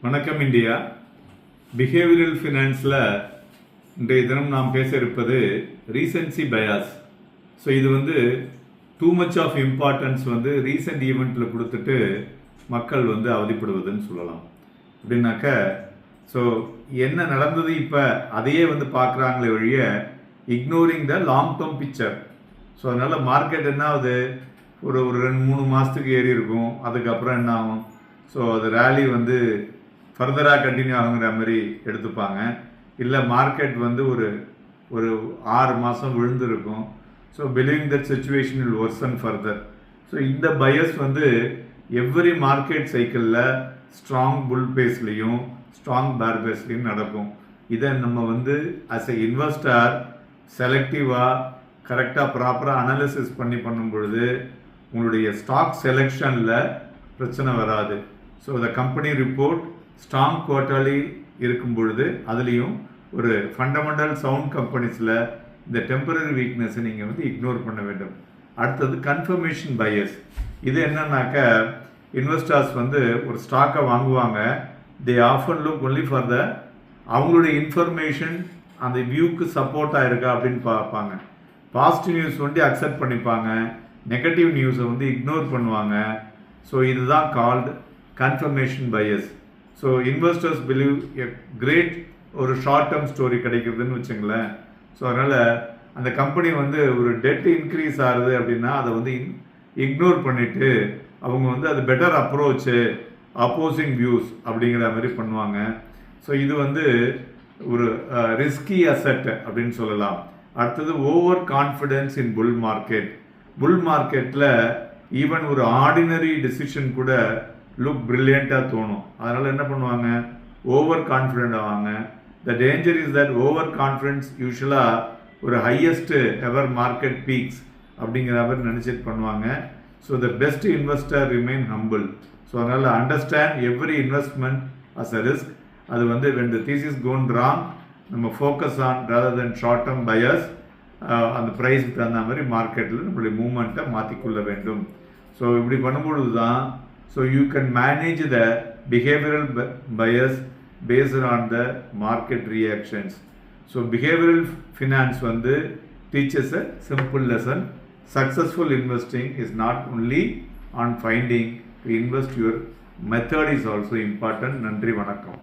வணக்கம் India. Behavioural ஃபினான்ஸில் இன்றைய தினம் நாம் பேச இருப்பது ரீசன்சி பயாஸ். ஸோ இது too much of importance recent ஈவெண்ட்டில் கொடுத்துட்டு மக்கள் அவதிப்படுவதுன்னு சொல்லலாம். அப்படின்னாக்க ஸோ என்ன நடந்தது இப்போ அதையே பார்க்குறாங்களே ஒழிய ignoring the long term picture. So அதனால் மார்க்கெட் என்ன ஆகுது, ஒரு 2-3 மாதத்துக்கு ஏறி இருக்கும், அதுக்கப்புறம் என்ன ஆகும், ஸோ அது ரேலி ஃபர்தராக கண்டினியூ ஆகுங்கிற மாதிரி எடுத்துப்பாங்க. இல்லை மார்க்கெட் ஒரு 6 மாதம் விழுந்திருக்கும். So believing that situation will worsen further. So இந்த பயஸ் எவ்ரி மார்க்கெட் சைக்கிளில் ஸ்ட்ராங் புல் பேஸ்லேயும் ஸ்ட்ராங் பேர் பேஸ்லேயும் நடக்கும். இதை நம்ம அஸ் எ இன்வெஸ்டர் செலக்டிவாக கரெக்டாக ப்ராப்பராக அனாலிசிஸ் பண்ணும் பொழுது உங்களுடைய ஸ்டாக் செலெக்ஷனில் பிரச்சனை வராது. So the company report strong quarterly இருக்கும் பொழுது அதுலேயும் ஒரு ஃபண்டமெண்டல் சவுண்ட் கம்பெனிஸில் இந்த டெம்பரரி வீக்னஸை நீங்கள் இக்னோர் பண்ண வேண்டும். அடுத்தது கன்ஃபர்மேஷன் பையஸ். இது என்னன்னாக்க இன்வெஸ்டர்ஸ் ஒரு ஸ்டாக்கை வாங்குவாங்க, they often look only for the அவங்களுடைய இன்ஃபர்மேஷன் அந்த வியூக்கு சப்போர்ட்டாக இருக்கா அப்படின்னு பார்ப்பாங்க. பாசிட்டிவ் நியூஸ் அக்செப்ட் பண்ணிப்பாங்க, நெகட்டிவ் நியூஸை இக்னோர் பண்ணுவாங்க. ஸோ இதுதான் called confirmation bias. So investors believe a great ஒரு ஷார்ட் டேர்ம் ஸ்டோரி கிடைக்கிறதுன்னு வச்சுங்களேன். ஸோ அதனால் அந்த கம்பெனி ஒரு டெட் இன்க்ரீஸ் ஆகுது அப்படின்னா அதை இக்னோர் பண்ணிவிட்டு அவங்க அது பெட்டர் அப்ரோச்சு அப்போசிங் வியூஸ் அப்படிங்கிற மாதிரி பண்ணுவாங்க. ஸோ இது ஒரு ரிஸ்கி அசெட் அப்படின்னு சொல்லலாம். அடுத்தது over confidence in bull market. Bull மார்க்கெட்டில் ஈவன் ஒரு ஆர்டினரி டெசிஷன் கூட லுக் பிரில்லியண்ட்டாக தோணும். அதனால் என்ன பண்ணுவாங்க, ஓவர் கான்ஃபிடென்ட் ஆவாங்க. The danger is that over confidence யூஸ்வலாக ஒரு ஹையஸ்ட் எவர் மார்க்கெட் பீக்ஸ் அப்படிங்கிற மாதிரி நினச்சிட்டு பண்ணுவாங்க. So the best investor remain humble. So அதனால் understand every investment as a risk. அது when the thesis gone wrong நம்ம focus on rather than short term buyers அந்த ப்ரைஸுக்கு தகுந்த மாதிரி மார்க்கெட்டில் நம்மளுடைய மூமெண்ட்டை மாற்றிக்கொள்ள வேண்டும். ஸோ இப்படி பண்ணும்பொழுது தான் so you can manage the behavioural buyers based on the market reactions. So behavioural finance teaches a simple lesson. Successful investing is not only on finding to invest, your method is also important. நன்றி, வணக்கம்.